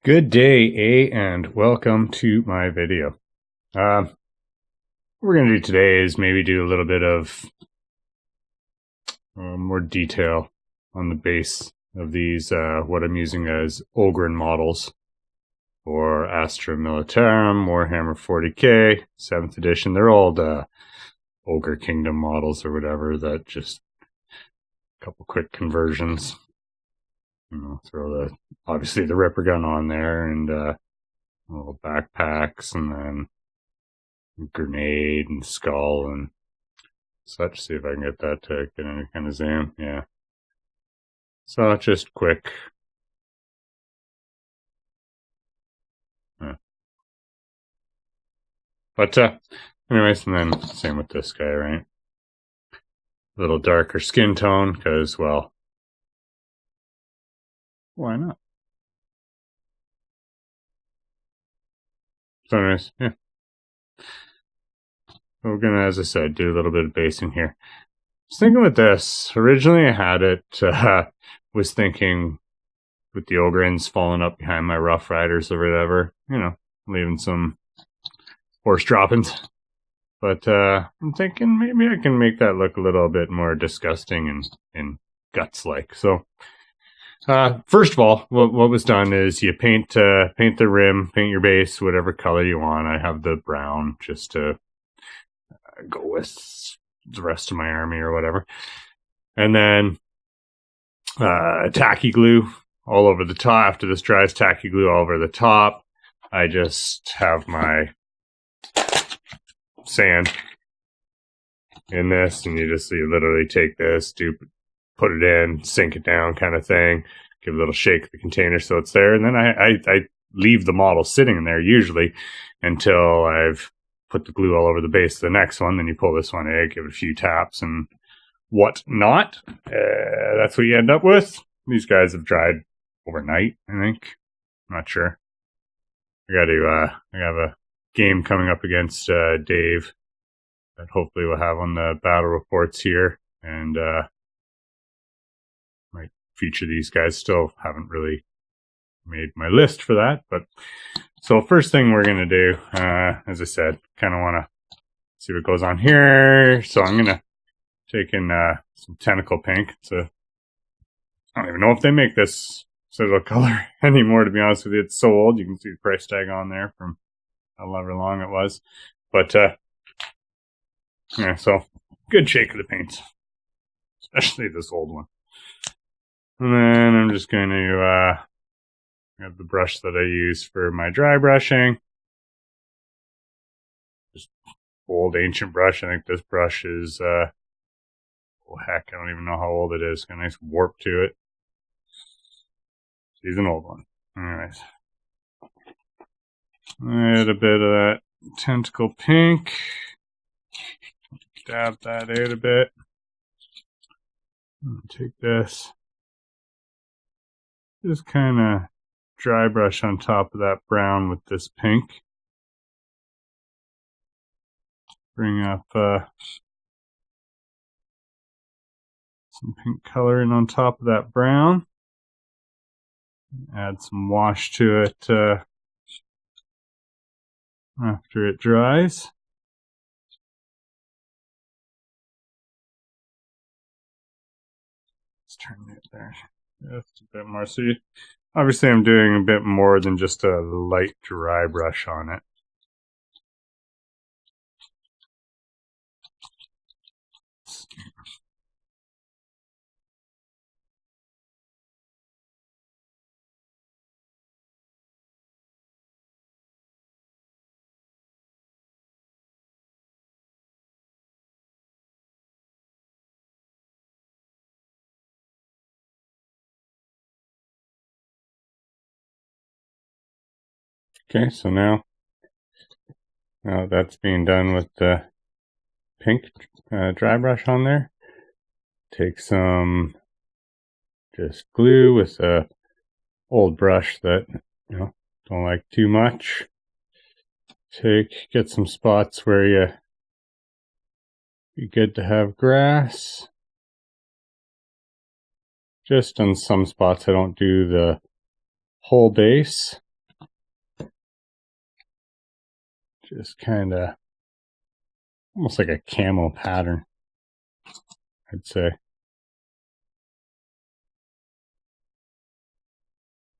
Good day, and welcome to my video. What we're going to do today is maybe do a little bit of more detail on the base of these, what I'm using as Ogryn models for Astra Militarum, Warhammer 40k, 7th edition. They're old Ogre Kingdom models or whatever, that just a couple quick conversions. Throw obviously the Ripper gun on there, and little backpacks, and then grenade and skull and such. See if I can get that to get any kind of zoom. Yeah. So just quick. Yeah. But anyways, and then same with this guy, right? A little darker skin tone, because, well, why not? So anyways, yeah. We're gonna, as I said, do a little bit of basing here. I was thinking with this, originally I had it, was thinking with the Ogryns falling up behind my Rough Riders or whatever, leaving some horse droppings. But I'm thinking maybe I can make that look a little bit more disgusting and guts-like. So first of all, what was done is you paint the rim, paint your base, whatever color you want. I have the brown just to go with the rest of my army or whatever. And then tacky glue all over the top. After this dries, tacky glue all over the top. I just have my sand in this, and you literally take this, put it in, sink it down kind of thing, give a little shake of the container so it's there, and then I leave the model sitting in there usually until I've put the glue all over the base of the next one. Then you pull this one out, give it a few taps and whatnot. That's what you end up with. These guys have dried overnight, I think. I'm not sure. I have a game coming up against Dave that hopefully we'll have on the battle reports here, and might feature these guys. Still haven't really made my list for that, but so first thing we're gonna do, as I said, kind of want to see what goes on here. So I'm gonna take in some tentacle pink. I don't even know if they make this sort of color anymore, to be honest with you. It's so old. You can see the price tag on there from however long it was. But yeah, so good shake of the paints, especially this old one. And then I'm just going to have the brush that I use for my dry brushing. Just old ancient brush. I think this brush is, oh heck, I don't even know how old it is. Got a nice warp to it. She's an old one. Anyways. Add a bit of that tentacle pink. Dab that out a bit. Take this. Just kind of dry brush on top of that brown with this pink. Bring up some pink color in on top of that brown. Add some wash to it after it dries. Let's turn it there just a bit more. So obviously I'm doing a bit more than just a light dry brush on it. Okay, so now that's being done with the pink dry brush on there. Take some just glue with a old brush that don't like too much. Get some spots where you be good to have grass. Just on some spots I don't do the whole base. Just kind of almost like a camo pattern, I'd say.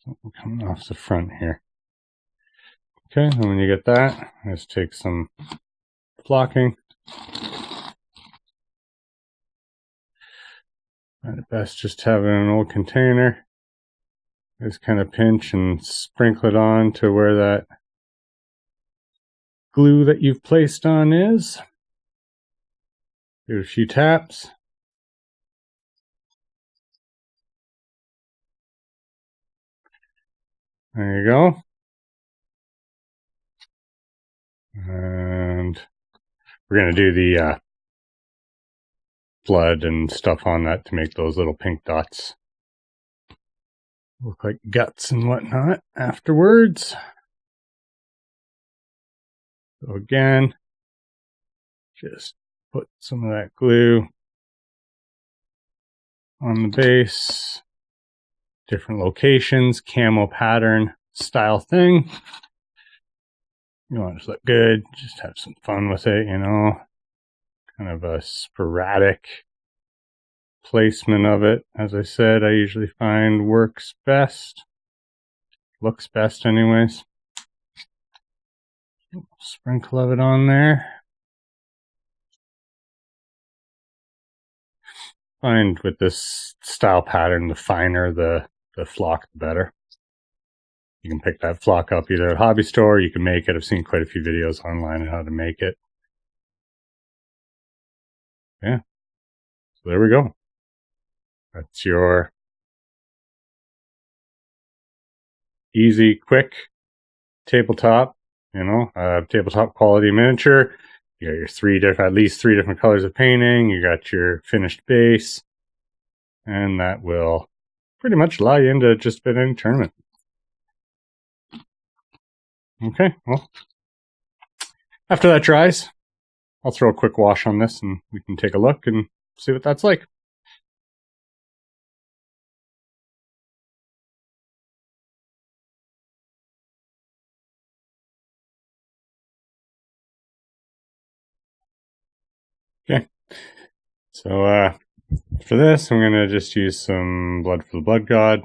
Something coming off the front here. Okay, and when you get that, let's take some flocking. At best, just have it in an old container. Just kind of pinch and sprinkle it on to where that glue that you've placed on is. Do a few taps. There you go. And we're going to do the blood and stuff on that to make those little pink dots look like guts and whatnot afterwards. So again, just put some of that glue on the base, different locations, camo pattern style thing. You want it to look good, just have some fun with it, you know, kind of a sporadic placement of it. As I said, I usually find works best, looks best anyways. Sprinkle of it on there. Find with this style pattern, the finer the flock, the better. You can pick that flock up either at a hobby store, or you can make it. I've seen quite a few videos online on how to make it. Yeah. So there we go. That's your easy, quick tabletop, you know, tabletop quality miniature. You got your at least three different colors of painting. You got your finished base, and that will pretty much allow you into just about any tournament. Okay, well, after that dries, I'll throw a quick wash on this and we can take a look and see what that's like. Okay, so for this, I'm going to just use some blood for the blood god.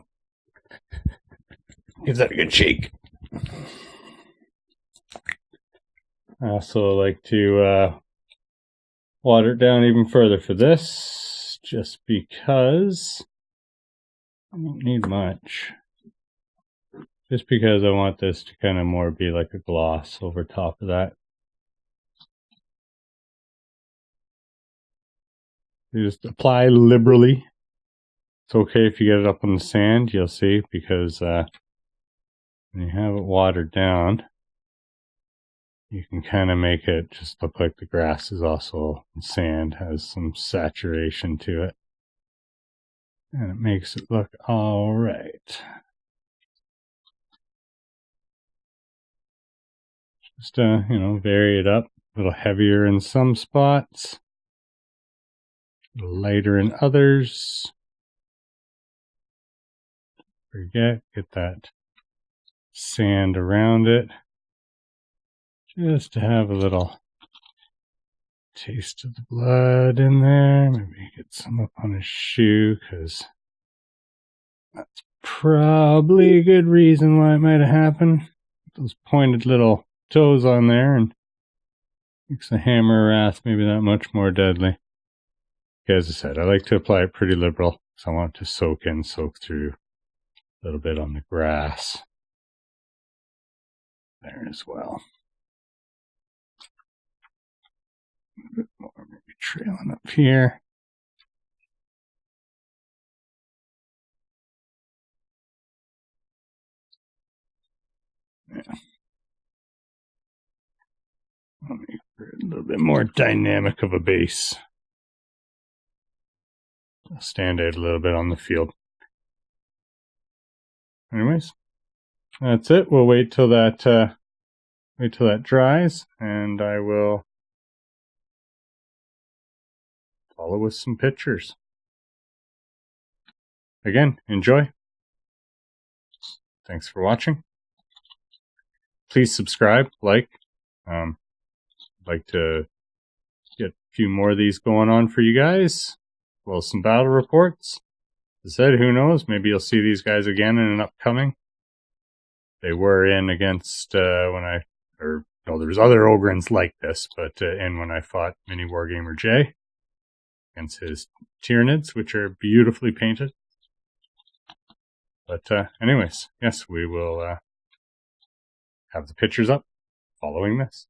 Give that a good shake. I also like to water it down even further for this, just because I don't need much. Just because I want this to kind of more be like a gloss over top of that. You just apply liberally. It's okay if you get it up on the sand, you'll see, because when you have it watered down, you can kind of make it just look like the grass is also sand, has some saturation to it. And it makes it look all right. Just, you know, vary it up. A little heavier in some spots, a little lighter in others. Get that sand around it. Just to have a little taste of the blood in there. Maybe get some up on his shoe, because that's probably a good reason why it might have happened. Those pointed little toes on there, and makes the hammer wrath maybe that much more deadly. As I said, I like to apply it pretty liberal, because I want it to soak through a little bit on the grass there as well. A bit more, maybe trailing up here. Yeah. I'll make it a little bit more dynamic of a base. I'll stand out a little bit on the field. Anyways, that's it. We'll wait till that dries, and I will follow with some pictures. Again, enjoy. Thanks for watching. Please subscribe, like, I'd like to get a few more of these going on for you guys. Well, some battle reports. As I said, who knows? Maybe you'll see these guys again in an upcoming. They were in against there was other Ogryns like this, but in when I fought Mini Wargamer J against his Tyranids, which are beautifully painted. But anyways, yes, we will have the pictures up following this.